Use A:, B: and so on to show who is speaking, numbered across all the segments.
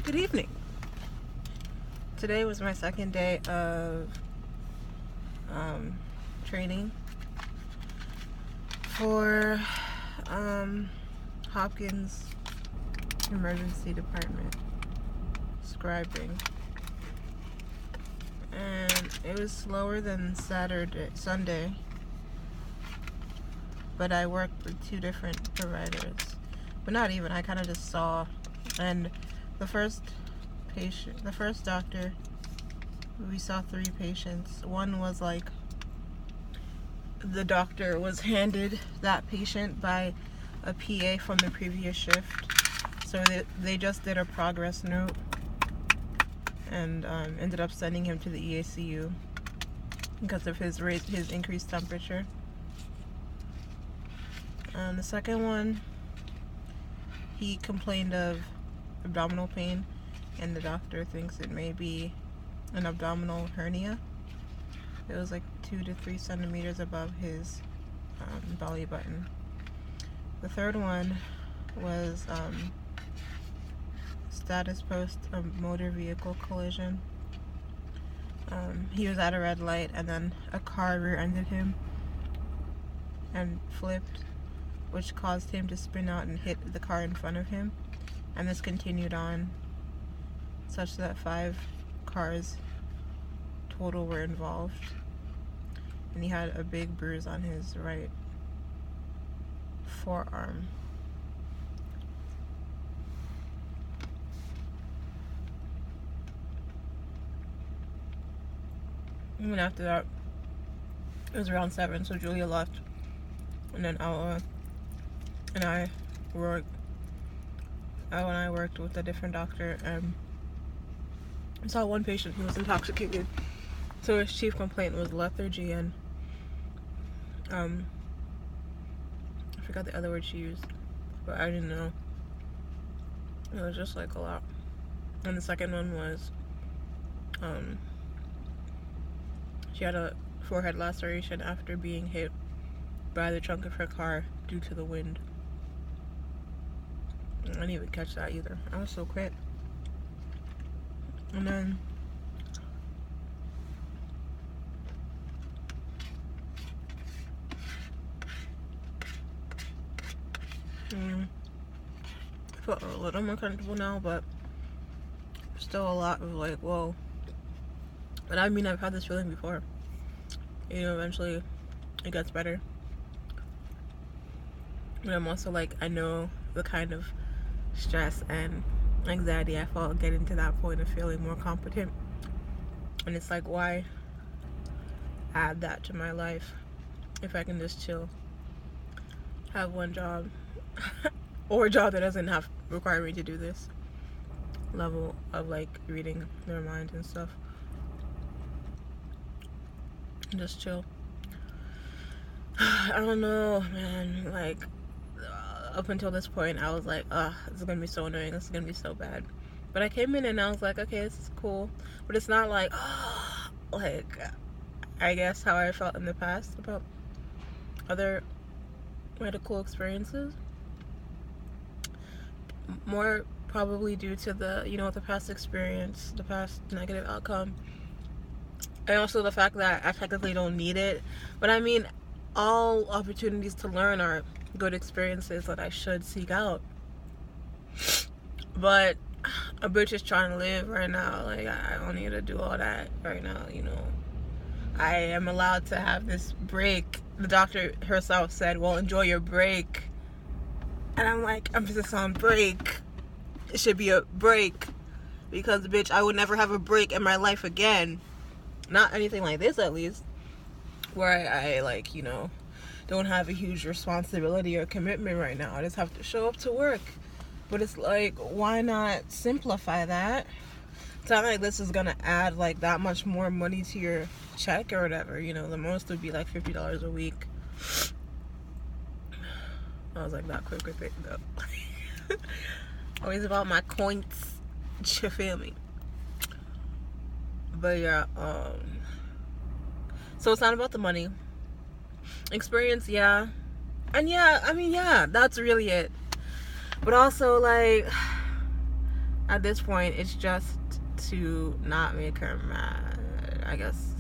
A: Good evening. Today was my second day of training for Hopkins Emergency Department scribing, and it was slower than Sunday, but I worked with two different providers, but not even, I kind of just saw, and the first doctor, we saw 3 patients. One was like, the doctor was handed that patient by a PA from the previous shift, so they just did a progress note and ended up sending him to the EACU because of his increased temperature. The second one, he complained of abdominal pain, and the doctor thinks it may be an abdominal hernia. It was like 2 to 3 centimeters above his belly button. The third one was status post a motor vehicle collision. He was at a red light, and then a car rear-ended him and flipped, which caused him to spin out and hit the car in front of him. And this continued on, such that 5 cars total were involved. And he had a big bruise on his right forearm. And after that, it was around 7, so Julia left. And then Ella and I worked with a different doctor, and I saw one patient who was intoxicated. So his chief complaint was lethargy and I forgot the other word she used, but I didn't know. It was just like a lot. And the second one was she had a forehead laceration after being hit by the trunk of her car due to the wind. I didn't even catch that either. I was so quick. And then I feel a little more comfortable now, but still a lot of like, whoa. But I mean, I've had this feeling before. You know, eventually it gets better. But I'm also like, I know the kind of stress and anxiety I felt getting to that point of feeling more competent. And it's like, why add that to my life if I can just chill, have one job or a job that doesn't require me to do this level of like reading their minds and stuff, and just chill. I don't know, man, like up until this point I was like, this is gonna be so annoying, this is gonna be so bad. But I came in and I was like, okay, this is cool. But it's not like like I guess how I felt in the past about other medical experiences. More probably due to the past experience, the past negative outcome, and also the fact that I technically don't need it. But I mean, all opportunities to learn are good experiences that I should seek out. But a bitch is trying to live right now. Like, I don't need to do all that right now, you know. I am allowed to have this break. The doctor herself said, well, enjoy your break. And I'm like, emphasis on break. It should be a break. Because, bitch, I would never have a break in my life again. Not anything like this, at least. Where I like, you know, don't have a huge responsibility or commitment right now. I just have to show up to work. But it's like, why not simplify that? It's not like this is gonna add like that much more money to your check or whatever. You know, the most would be like $50 a week. I was like that quick with it though. Always about my coins. You feel me? But yeah, so it's not about the money. Experience, yeah. And yeah, I mean, yeah, that's really it. But also, like, At this point, it's just to not make her mad, I guess.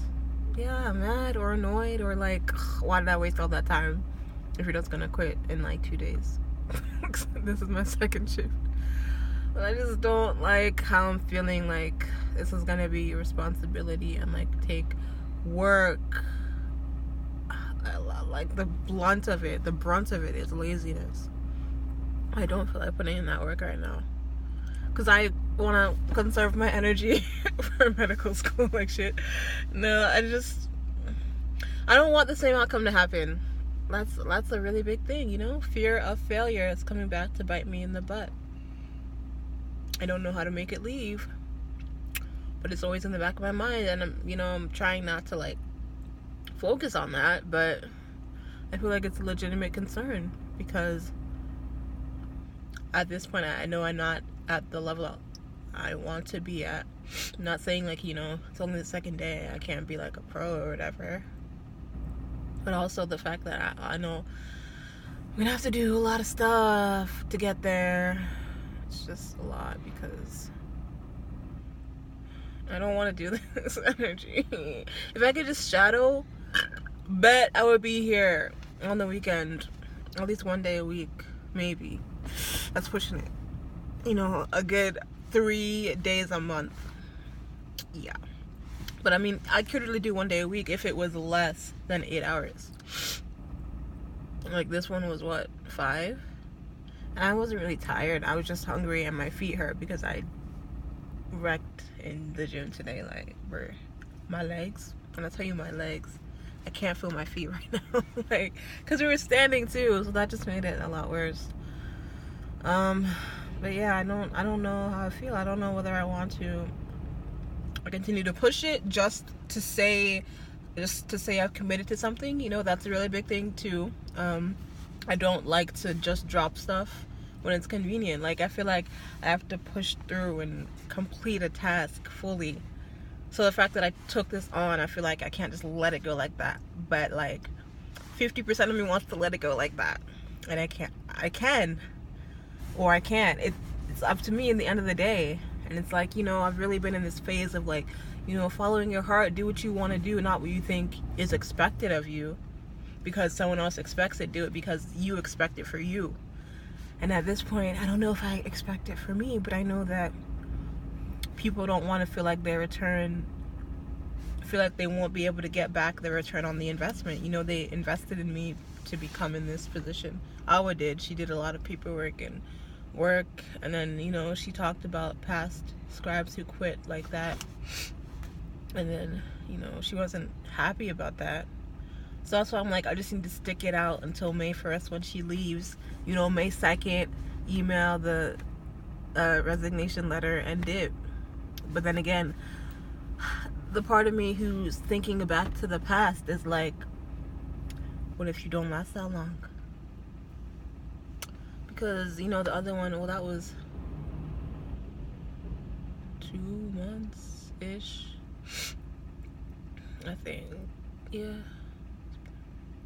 A: Yeah, mad or annoyed or like, why did I waste all that time if you're just gonna quit in like 2 days? This is my second shift. But I just don't like how I'm feeling like this is gonna be your responsibility and like take work. Like the brunt of it is laziness. I don't feel like putting in that work right now because I want to conserve my energy for medical school. Like shit. No, I don't want the same outcome to happen. That's a really big thing, you know. Fear of failure is coming back to bite me in the butt. I don't know how to make it leave, but it's always in the back of my mind, and I'm trying not to like focus on that, but I feel like it's a legitimate concern because at this point I know I'm not at the level I want to be at. I'm not saying like, it's only the second day, I can't be like a pro or whatever, but also the fact that I know I'm gonna have to do a lot of stuff to get there. It's just a lot because I don't want to do this energy. If I could just shadow, bet I would be here on the weekend, at least one day a week, maybe. That's pushing it. A good 3 days a month. Yeah. But I mean, I could really do 1 day a week if it was less than 8 hours. Like this one was what, 5? And I wasn't really tired. I was just hungry and my feet hurt because I wrecked in the gym today. Like, my legs, when I tell you my legs, I can't feel my feet right now. Like, because we were standing too, so that just made it a lot worse. But yeah, I don't know how I feel. I don't know whether I want to continue to push it just to say I've committed to something. That's a really big thing too. I don't like to just drop stuff when it's convenient. Like, I feel like I have to push through and complete a task fully. So the fact that I took this on, I feel like I can't just let it go like that. But like 50% of me wants to let it go like that, and I can or I can't. It's up to me in the end of the day. And it's like, I've really been in this phase of like, following your heart, do what you want to do, not what you think is expected of you because someone else expects it. Do it because you expect it for you. And at this point, I don't know if I expect it for me, but I know that people don't want to feel like they won't be able to get back the return on the investment. They invested in me to become in this position. Awa did. She did a lot of paperwork and work, and then she talked about past scribes who quit like that, and then she wasn't happy about that. So that's why I'm like, I just need to stick it out until May 1st when she leaves. May 2nd, email the resignation letter and dip. But then again, the part of me who's thinking back to the past is like, what if you don't last that long? Because the other one, well, that was 2 months ish, I think. Yeah,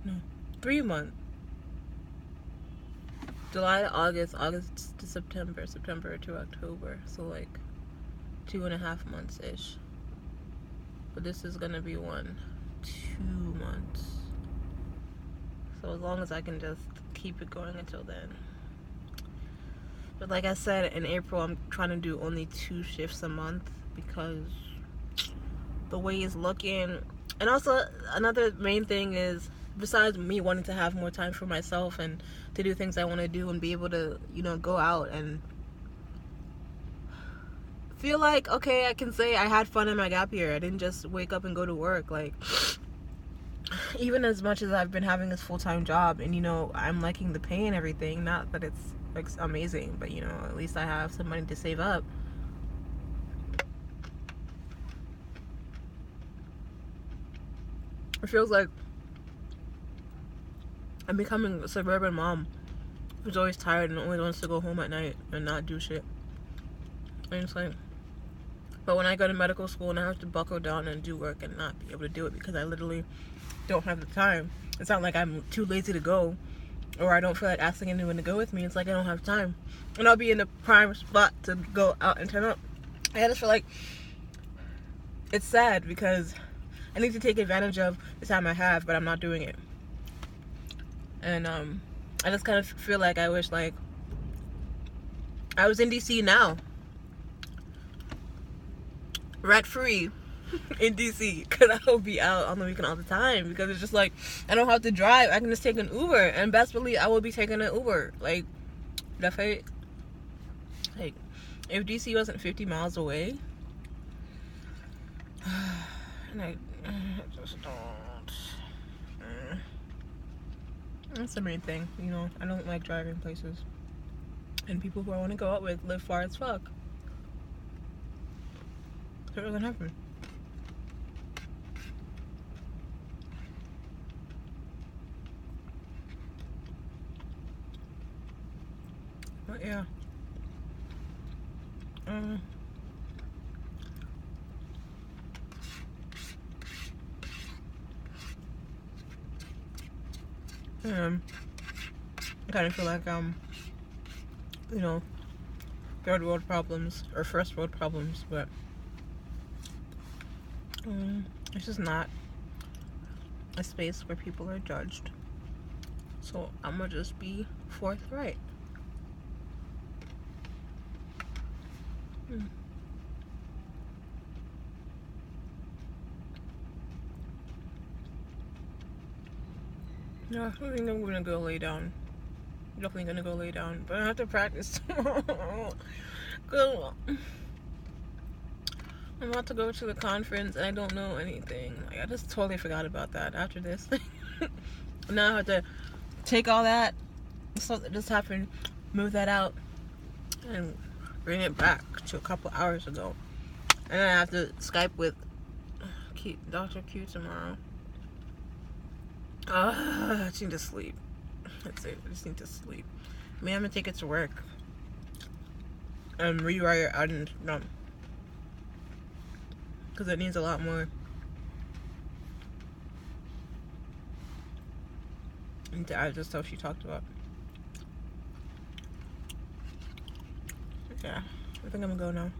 A: no, 3 months. July to August to September to October, so like 2.5 months ish. But this is gonna be 2 months. So as long as I can just keep it going until then. But like I said, in April, I'm trying to do only 2 shifts a month because the way it's looking. And also, another main thing is, besides me wanting to have more time for myself and to do things I want to do and be able to, go out and feel like, okay, I can say I had fun in my gap year. I didn't just wake up and go to work. Like, even as much as I've been having this full-time job and, I'm liking the pay and everything, not that it's like amazing, but at least I have some money to save up. It feels like I'm becoming a suburban mom who's always tired and only wants to go home at night and not do shit. And it's like, but when I go to medical school and I have to buckle down and do work and not be able to do it because I literally don't have the time. It's not like I'm too lazy to go. or I don't feel like asking anyone to go with me, it's like I don't have time. And I'll be in the prime spot to go out and turn up. I just feel like it's sad because I need to take advantage of the time I have, but I'm not doing it. And I just kind of feel like I wish like I was in DC now, rent free in DC, because I will be out on the weekend all the time, because it's just like I don't have to drive. I can just take an Uber, and best believe I will be taking an Uber. Like if DC wasn't 50 miles away, and I just don't. That's the main thing, you know. I don't like driving places, and people who I want to go out with live far as fuck. So it doesn't happen. But yeah. I kind of feel like you know, third world problems or first world problems, but it's just not a space where people are judged. So I'm gonna just be forthright. Yeah, I think I'm gonna go lay down. Definitely gonna go lay down, but I have to practice tomorrow. I'm about to go to the conference and I don't know anything. Like, I just totally forgot about that after this. Now I have to take all that stuff that just happened, move that out, and bring it back to a couple hours ago. And then I have to Skype with Dr. Q tomorrow. I just need to sleep. That's it. I just need to sleep. I mean, I'm gonna take it to work and rewire it out and done, because it needs a lot more. I need to add the stuff she talked about. Yeah, I think I'm gonna go now.